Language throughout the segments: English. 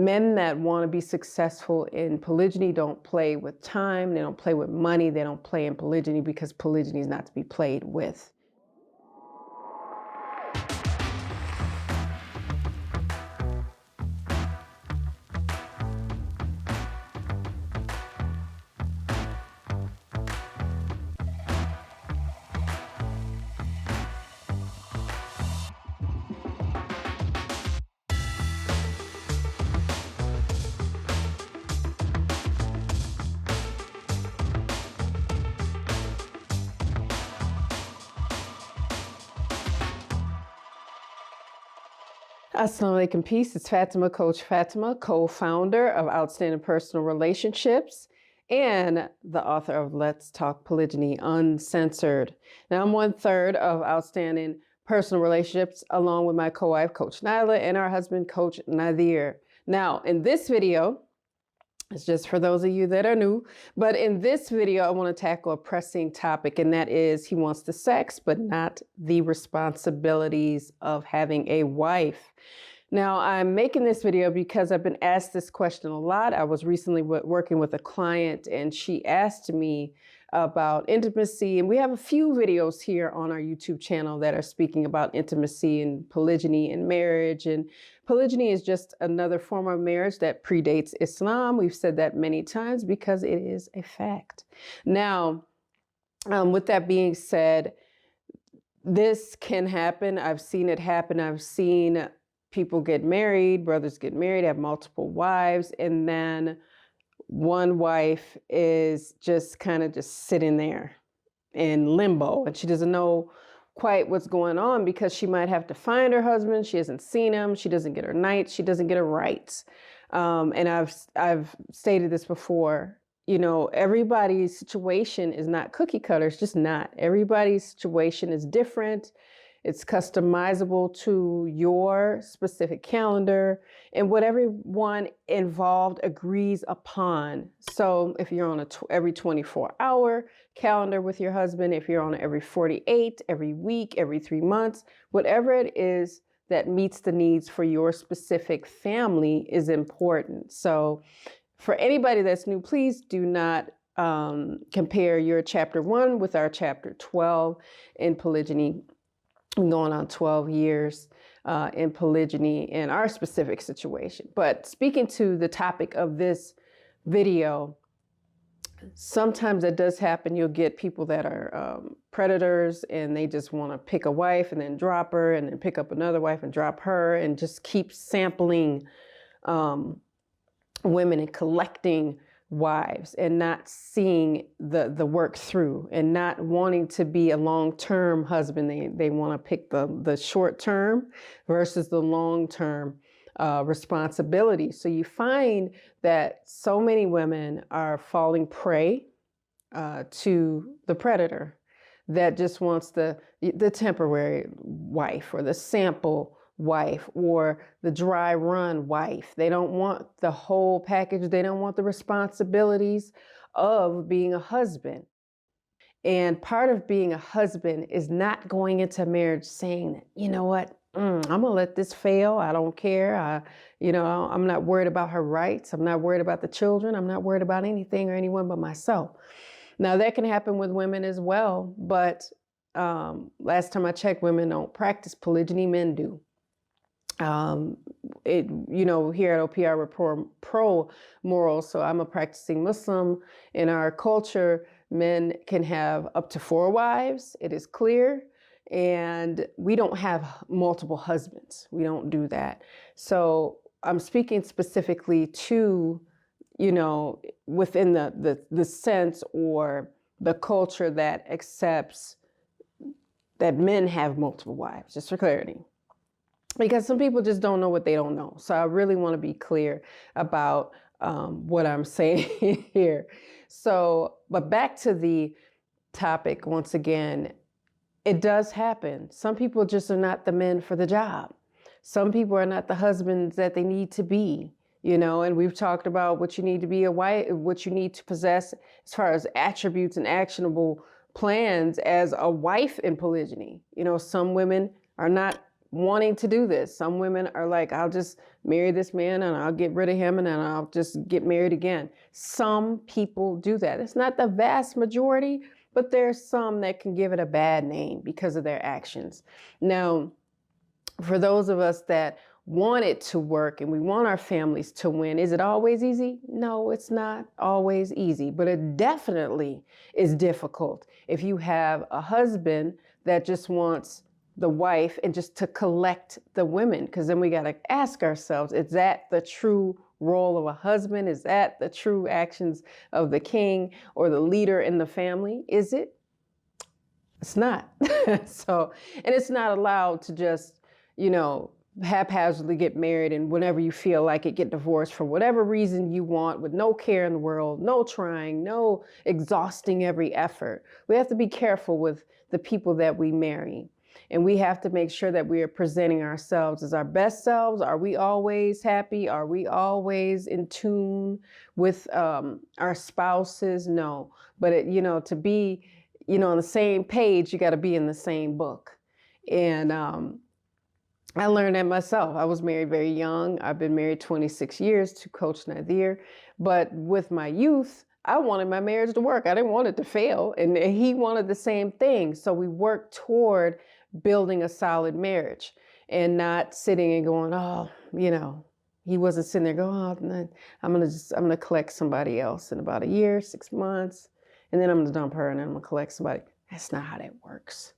men that want to be successful in polygyny don't play with time, they don't play with money, they don't play in polygyny because polygyny is not to be played with. Assalamu alaikum, peace. It's Fatimah, Coach Fatimah, co-founder of Outstanding Personal Relationships and the author of Let's Talk Polygyny Uncensored. Now, I'm 1/3 of Outstanding Personal Relationships, along with my co-wife, Coach Nyla, and our husband, Coach Nazir. Now, in this video, it's just for those of you that are new, but in this video, I want to tackle a pressing topic, and that is he wants the sex, but not the responsibilities of having a wife. Now, I'm making this video because I've been asked this question a lot. I was recently working with a client, and she asked me about intimacy, and we have a few videos here on our YouTube channel that are speaking about intimacy and polygyny and marriage. And polygyny is just another form of marriage that predates Islam. We've said that many times because it is a fact. Now, with that being said, this can happen. I've seen it happen. I've seen people get married, brothers get married, have multiple wives, and then one wife is just kind of just sitting there in limbo, and she doesn't know quite what's going on because she might have to find her husband. She hasn't seen him. She doesn't get her nights. She doesn't get her rights. And I've stated this before. You know, everybody's situation is not cookie cutter. It's just not. Everybody's situation is different. It's customizable to your specific calendar and what everyone involved agrees upon. So if you're on every 24-hour calendar with your husband, if you're on every 48, every week, every 3 months, whatever it is that meets the needs for your specific family is important. So for anybody that's new, please do not compare your chapter 1 with our chapter 12 in polygyny. Going on 12 years in polygyny in our specific situation. But speaking to the topic of this video, sometimes it does happen. You'll get people that are predators and they just want to pick a wife and then drop her and then pick up another wife and drop her and just keep sampling women and collecting wives and not seeing the work through and not wanting to be a long-term husband. They want to pick the short term versus the long-term responsibility. So you find that so many women are falling prey to the predator that just wants the temporary wife or the sample wife or the dry run wife. They don't want the whole package. They don't want the responsibilities of being a husband. And part of being a husband is not going into marriage saying that, you know what, I'm going to let this fail. I don't care. I'm not worried about her rights. I'm not worried about the children. I'm not worried about anything or anyone but myself. Now that can happen with women as well. But last time I checked, women don't practice polygyny, men do. Here at OPR, we're pro-moral. So I'm a practicing Muslim. In our culture, men can have up to 4 wives. It is clear. And we don't have multiple husbands. We don't do that. So I'm speaking specifically to, within the sense or the culture that accepts that men have multiple wives, just for clarity. Because some people just don't know what they don't know. So I really want to be clear about what I'm saying here. So, but back to the topic once again, it does happen. Some people just are not the men for the job. Some people are not the husbands that they need to be, and we've talked about what you need to be a wife, what you need to possess as far as attributes and actionable plans as a wife in polygyny. Some women are not wanting to do this. Some women are like, I'll just marry this man and I'll get rid of him and then I'll just get married again. Some people do that. It's not the vast majority, but there's some that can give it a bad name because of their actions. Now, for those of us that want it to work and we want our families to win, is it always easy? No, it's not always easy, but it definitely is difficult. If you have a husband that just wants the wife and just to collect the women, because then we got to ask ourselves, is that the true role of a husband? Is that the true actions of the king or the leader in the family? Is it? It's not. So, and it's not allowed to just, haphazardly get married and whenever you feel like it, get divorced for whatever reason you want, with no care in the world, no trying, no exhausting every effort. We have to be careful with the people that we marry. And we have to make sure that we are presenting ourselves as our best selves. Are we always happy? Are we always in tune with our spouses? No. But, to be, on the same page, you got to be in the same book. And I learned that myself. I was married very young. I've been married 26 years to Coach Nazir. But with my youth, I wanted my marriage to work. I didn't want it to fail. And he wanted the same thing. So we worked toward building a solid marriage and not sitting and going, he wasn't sitting there going, oh, I'm going to collect somebody else in about a year, 6 months. And then I'm going to dump her and then I'm going to collect somebody. That's not how that works.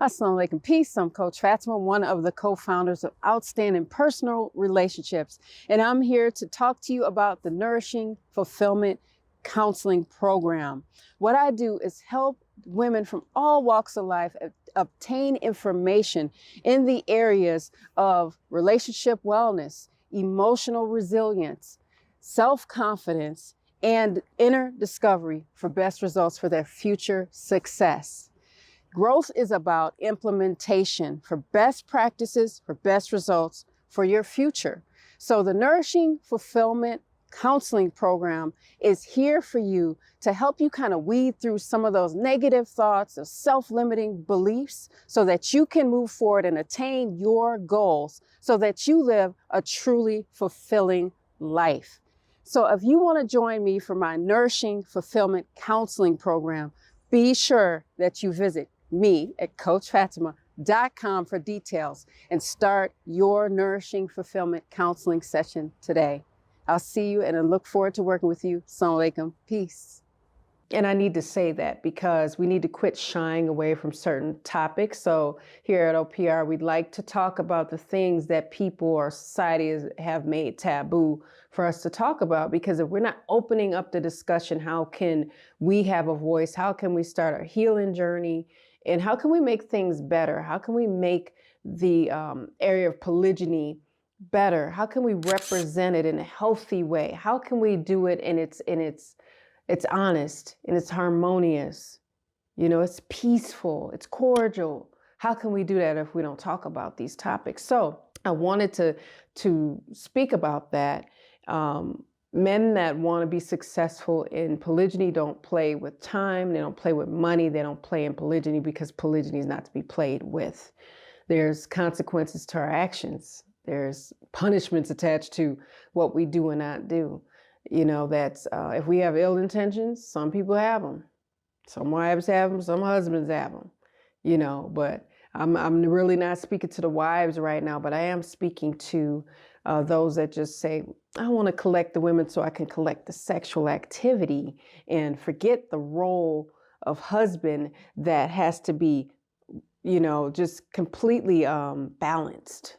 Assalamu alaikum, peace. I'm Coach Fatimah, one of the co-founders of Outstanding Personal Relationships. And I'm here to talk to you about the Nourishing Fulfillment Counseling Program. What I do is help women from all walks of life obtain information in the areas of relationship wellness, emotional resilience, self-confidence, and inner discovery for best results for their future success. Growth is about implementation for best practices, for best results for your future. So the Nourishing Fulfillment Counseling Program is here for you to help you kind of weed through some of those negative thoughts of self-limiting beliefs so that you can move forward and attain your goals so that you live a truly fulfilling life. So if you want to join me for my Nourishing Fulfillment Counseling Program, be sure that you visit me at CoachFatimah.com for details and start your Nourishing Fulfillment Counseling session today. I'll see you and I look forward to working with you. Assalamu alaikum. Peace. And I need to say that because we need to quit shying away from certain topics. So here at OPR, we'd like to talk about the things that people or society have made taboo for us to talk about. Because if we're not opening up the discussion, how can we have a voice? How can we start our healing journey? And how can we make things better? How can we make the area of polygyny better? How can we represent it in a healthy way? How can we do it and it's honest and it's harmonious? It's peaceful, it's cordial. How can we do that if we don't talk about these topics? So I wanted to speak about that. Men that want to be successful in polygyny don't play with time. They don't play with money. They don't play in polygyny because polygyny is not to be played with. There's consequences to our actions. There's punishments attached to what we do and not do. That's if we have ill intentions, some people have them. Some wives have them, some husbands have them, but I'm really not speaking to the wives right now, but I am speaking to those that just say, I want to collect the women so I can collect the sexual activity and forget the role of husband that has to be, just completely balanced.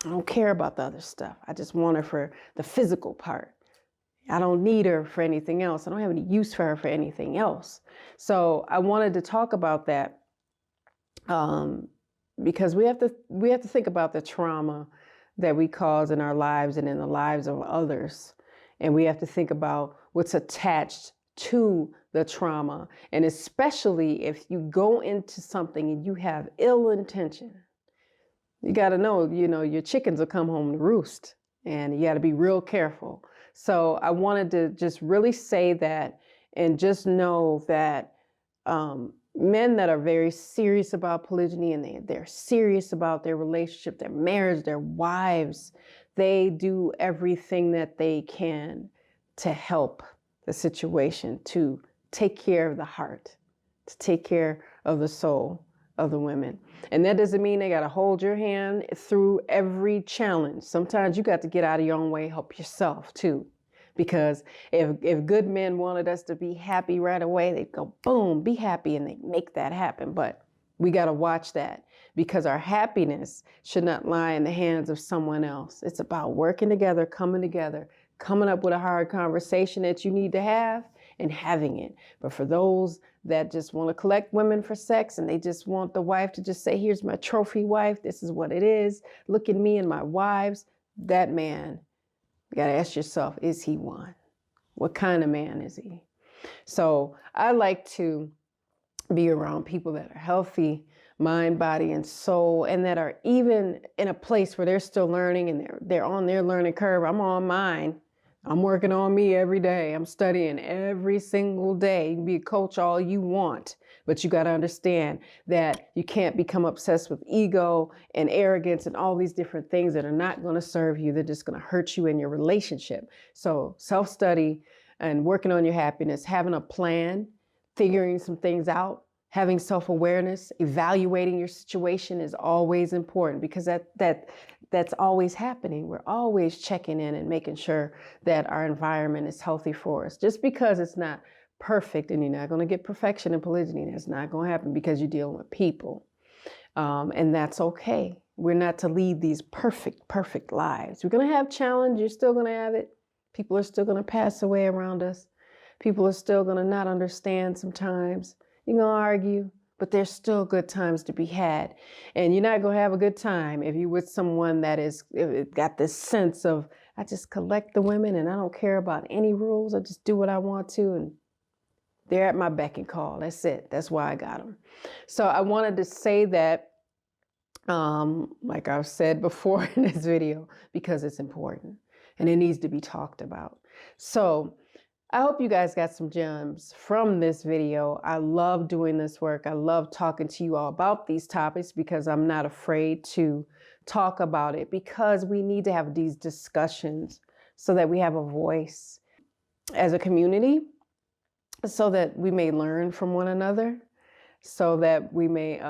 I don't care about the other stuff. I just want her for the physical part. I don't need her for anything else. I don't have any use for her for anything else. So I wanted to talk about that because we have to think about the trauma that we cause in our lives and in the lives of others. And we have to think about what's attached to the trauma. And especially if you go into something and you have ill intention, you got to know, your chickens will come home to roost and you got to be real careful. So I wanted to just really say that and just know that men that are very serious about polygyny, and they're serious about their relationship, their marriage, their wives. They do everything that they can to help the situation, to take care of the heart, to take care of the soul of the women. And that doesn't mean they got to hold your hand through every challenge. Sometimes you got to get out of your own way, help yourself too. Because if good men wanted us to be happy right away, they'd go, boom, be happy, and they make that happen. But we got to watch that, because our happiness should not lie in the hands of someone else. It's about working together, coming up with a hard conversation that you need to have and having it. But for those that just want to collect women for sex, and they just want the wife to just say, here's my trophy wife, this is what it is, look at me and my wives, that man, you got to ask yourself, is he one? What kind of man is he? So I like to be around people that are healthy, mind, body, and soul, and that are even in a place where they're still learning, and they're on their learning curve. I'm on mine. I'm working on me every day. I'm studying every single day. You can be a coach all you want, but you got to understand that you can't become obsessed with ego and arrogance and all these different things that are not going to serve you. They're just going to hurt you in your relationship. So self-study and working on your happiness, having a plan, figuring some things out, having self-awareness, evaluating your situation is always important, because that's always happening. We're always checking in and making sure that our environment is healthy for us. Just because it's not perfect, and you're not going to get perfection in polygyny, that's not going to happen, because you're dealing with people. And that's okay. We're not to lead these perfect lives. We're going to have challenge. You're still going to have it. People are still going to pass away around us. People are still going to not understand sometimes. You're going to argue, but there's still good times to be had. And you're not going to have a good time if you're with someone that is got this sense of, I just collect the women and I don't care about any rules. I just do what I want to, and they're at my beck and call. That's it. That's why I got them. So I wanted to say that, like I've said before in this video, because it's important and it needs to be talked about. So I hope you guys got some gems from this video. I love doing this work. I love talking to you all about these topics, because I'm not afraid to talk about it, because we need to have these discussions so that we have a voice as a community, so that we may learn from one another, so that we may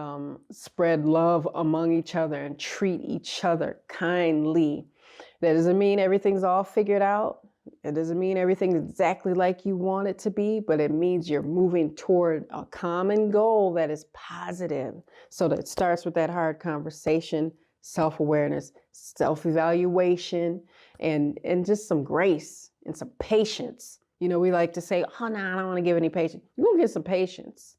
spread love among each other and treat each other kindly. That doesn't mean everything's all figured out. It doesn't mean everything's exactly like you want it to be, but it means you're moving toward a common goal that is positive. So that it starts with that hard conversation, self-awareness, self-evaluation, and just some grace and some patience. You know, we like to say, oh, no, I don't want to give any patience. You're going to get some patience,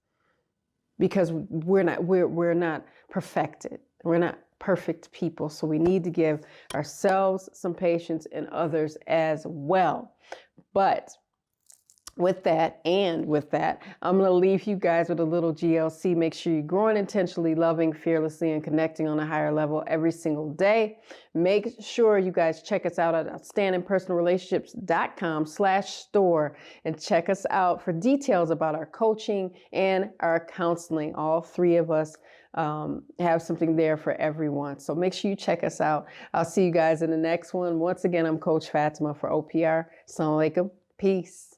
because we're not perfected. We're not perfect people. So we need to give ourselves some patience, and others as well. But with that, I'm going to leave you guys with a little GLC. Make sure you're growing intentionally, loving fearlessly, and connecting on a higher level every single day. Make sure you guys check us out at outstandingpersonalrelationships.com/store and check us out for details about our coaching and our counseling. All three of us have something there for everyone. So make sure you check us out. I'll see you guys in the next one. Once again, I'm Coach Fatimah for OPR. Assalamu alaikum. Peace.